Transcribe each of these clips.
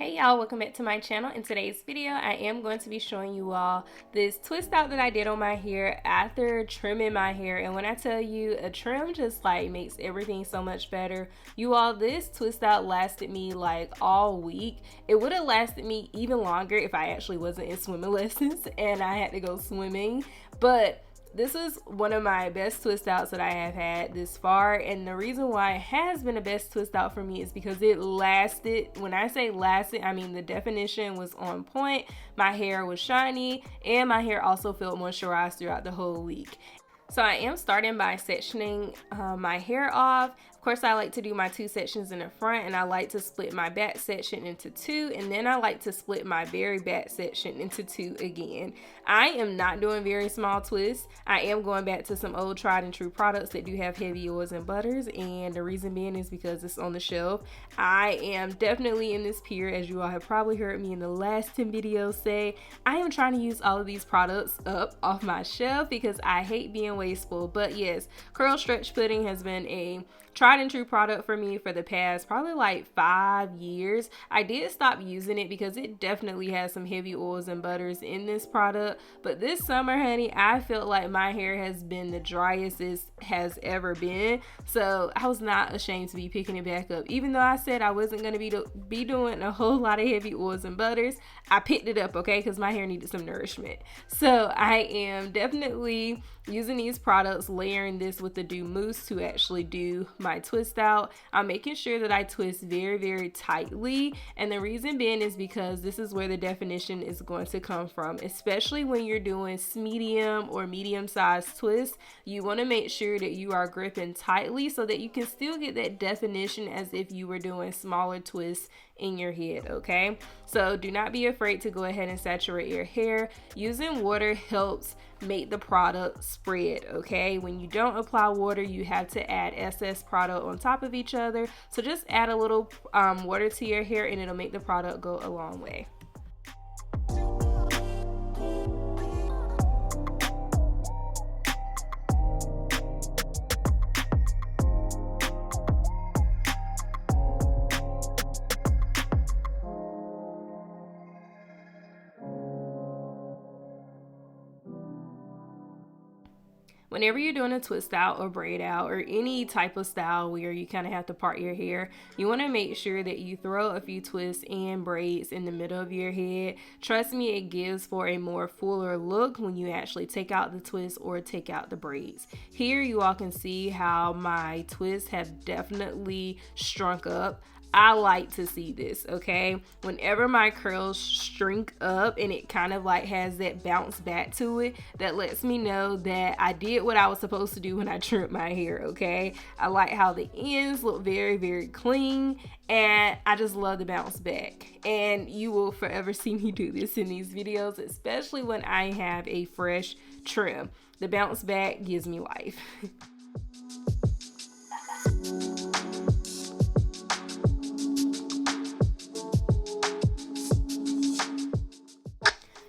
Hey y'all, welcome back to my channel. In today's video, I am going to be showing you all this twist out that I did on my hair after trimming my hair. And when I tell you a trim just like makes everything so much better, you all, this twist out lasted me like all week. It would have lasted me even longer if I actually wasn't in swimming lessons and I had to go swimming. But this is one of my best twist outs that I have had this far, and the reason why it has been the best twist out for me is because it lasted. When I say lasted, I mean the definition was on point, my hair was shiny, and my hair also felt moisturized throughout the whole week. So I am starting by sectioning my hair off. Of course, I like to do my two sections in the front, and I like to split my back section into two, and then I like to split my very back section into two again. I am not doing very small twists. I am going back to some old tried and true products that do have heavy oils and butters, and the reason being is because it's on the shelf. I am definitely in this period, as you all have probably heard me in the last 10 videos say, I am trying to use all of these products up off my shelf because I hate being wasteful. But yes, Curl Stretch Pudding has been a tried and true product for me for the past probably like 5 years. I did stop using it because it definitely has some heavy oils and butters in this product, but this summer, honey, I felt like my hair has been the driest it has ever been, so I was not ashamed to be picking it back up. Even though I said I wasn't going to be doing a whole lot of heavy oils and butters, I picked it up, okay, because my hair needed some nourishment. So I am definitely using these products, layering this with the Dew Mousse to actually do my twist out. I'm making sure that I twist very, very tightly, and the reason being is because this is where the definition is going to come from. Especially when you're doing medium or medium-sized twists, you want to make sure that you are gripping tightly so that you can still get that definition as if you were doing smaller twists in your head, okay? So do not be afraid to go ahead and saturate your hair. Using water helps make the product spread, okay? When you don't apply water, you have to add excess product on top of each other. So just add a little water to your hair and it'll make the product go a long way. Whenever you're doing a twist out or braid out or any type of style where you kind of have to part your hair, you want to make sure that you throw a few twists and braids in the middle of your head. Trust me, it gives for a more fuller look when you actually take out the twists or take out the braids. Here you all can see how my twists have definitely shrunk up. I like to see this, okay? Whenever my curls shrink up and it kind of like has that bounce back to it, that lets me know that I did what I was supposed to do when I trimmed my hair, okay? I like how the ends look very, very clean, and I just love the bounce back. And you will forever see me do this in these videos, especially when I have a fresh trim. The bounce back gives me life.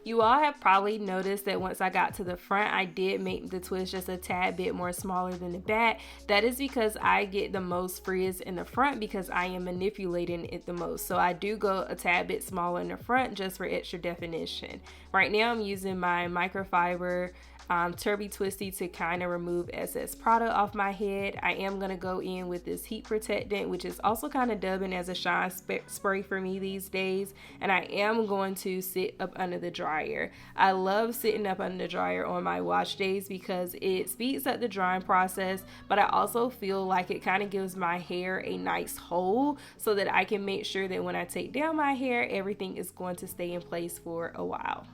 You all have probably noticed that once I got to the front, I did make the twist just a tad bit more smaller than the back. That is because I get the most frizz in the front because I am manipulating it the most. So I do go a tad bit smaller in the front just for extra definition. Right now I'm using my microfiber Turby Twisty to kind of remove excess product off my head. I am going to go in with this heat protectant, which is also kind of dubbing as a shine spray for me these days, and I am going to sit up under the dryer. I love sitting up under the dryer on my wash days because it speeds up the drying process, but I also feel like it kind of gives my hair a nice hold so that I can make sure that when I take down my hair, everything is going to stay in place for a while.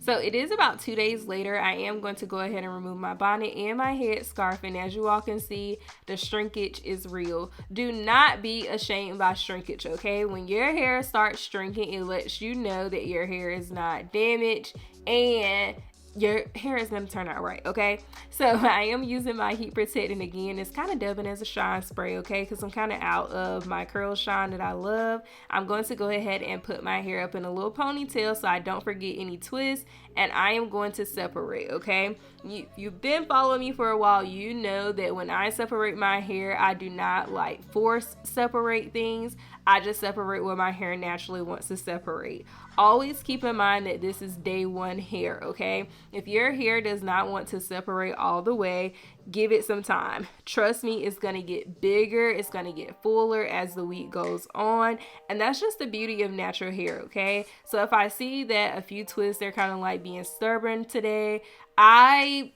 So it is about 2 days later. I am going to go ahead and remove my bonnet and my head scarf, and as you all can see, the shrinkage is real. Do not be ashamed by shrinkage, okay? When your hair starts shrinking, it lets you know that your hair is not damaged and your hair is going to turn out right, okay? So I am using my heat protectant again. It's kind of dubbing as a shine spray, okay? Because I'm kind of out of my curl shine that I love. I'm going to go ahead and put my hair up in a little ponytail so I don't forget any twists, and I am going to separate, okay? You've been following me for a while. You know that when I separate my hair, I do not like force separate things. I just separate where my hair naturally wants to separate. Always keep in mind that this is day one hair, okay? If your hair does not want to separate all the way, give it some time. Trust me, it's gonna get bigger, it's gonna get fuller as the week goes on, and that's just the beauty of natural hair, okay? So if I see that a few twists, they're kind of like being stubborn today, I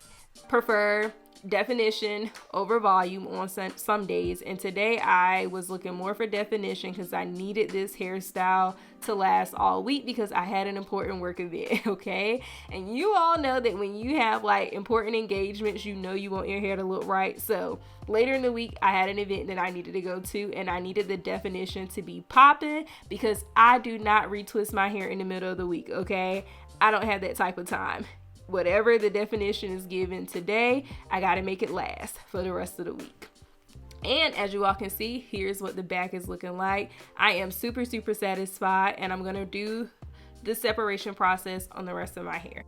prefer definition over volume on some days, and today I was looking more for definition because I needed this hairstyle to last all week because I had an important work event, okay? And you all know that when you have like important engagements, you know you want your hair to look right. So later in the week I had an event that I needed to go to, and I needed the definition to be popping because I do not retwist my hair in the middle of the week, okay? I don't have that type of time. Whatever the definition is given today, I gotta make it last for the rest of the week. And as you all can see, here's what the back is looking like. I am super satisfied, and I'm gonna do the separation process on the rest of my hair.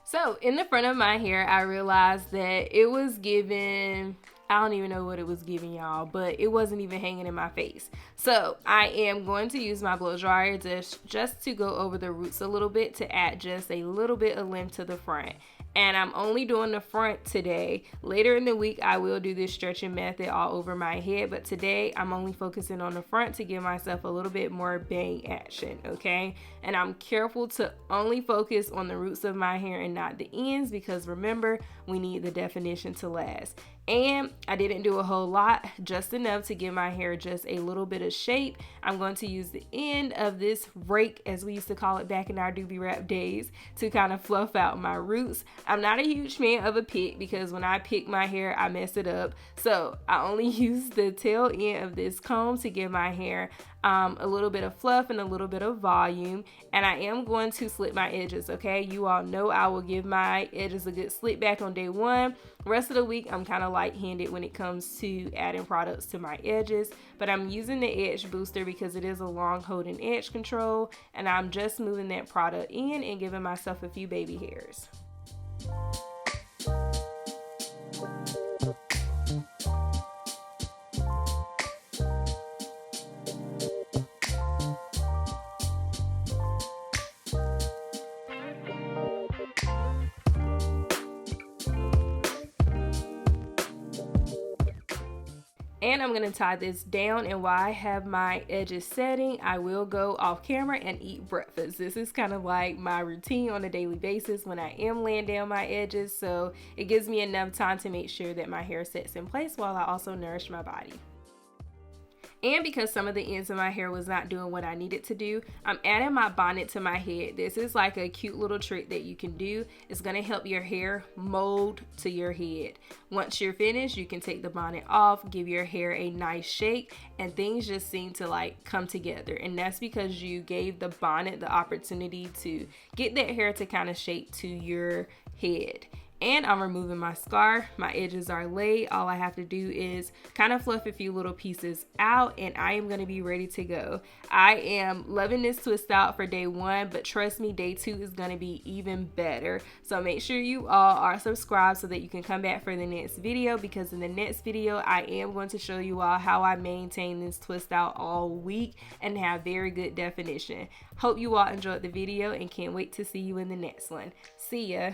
So in the front of my hair, I realized that it was giving, I don't even know what it was giving y'all, but it wasn't even hanging in my face. So I am going to use my blow dryer just to go over the roots a little bit to add just a little bit of length to the front. And I'm only doing the front today. Later in the week, I will do this stretching method all over my head, but today I'm only focusing on the front to give myself a little bit more bang action, okay? And I'm careful to only focus on the roots of my hair and not the ends, because remember, we need the definition to last. And I didn't do a whole lot, just enough to give my hair just a little bit of shape. I'm going to use the end of this rake, as we used to call it back in our doobie wrap days, to kind of fluff out my roots. I'm not a huge fan of a pick because when I pick my hair, I mess it up. So I only use the tail end of this comb to give my hair a little bit of fluff and a little bit of volume. And I am going to slit my edges, okay? You all know I will give my edges a good slit back on day one. The rest of the week, I'm kind of light-handed when it comes to adding products to my edges, but I'm using the edge booster because it is a long holding edge control, and I'm just moving that product in and giving myself a few baby hairs. And I'm going to tie this down, and while I have my edges setting, I will go off camera and eat breakfast. This is kind of like my routine on a daily basis when I am laying down my edges, so it gives me enough time to make sure that my hair sets in place while I also nourish my body. And because some of the ends of my hair was not doing what I needed to do, I'm adding my bonnet to my head. This is like a cute little trick that you can do. It's going to help your hair mold to your head. Once you're finished, you can take the bonnet off, give your hair a nice shake, and things just seem to like come together. And that's because you gave the bonnet the opportunity to get that hair to kind of shape to your head. And I'm removing my scarf. My edges are laid. All I have to do is kind of fluff a few little pieces out, and I am going to be ready to go. I am loving this twist out for day one, but trust me, day two is going to be even better. So make sure you all are subscribed so that you can come back for the next video, because in the next video, I am going to show you all how I maintain this twist out all week and have very good definition. Hope you all enjoyed the video and can't wait to see you in the next one. See ya.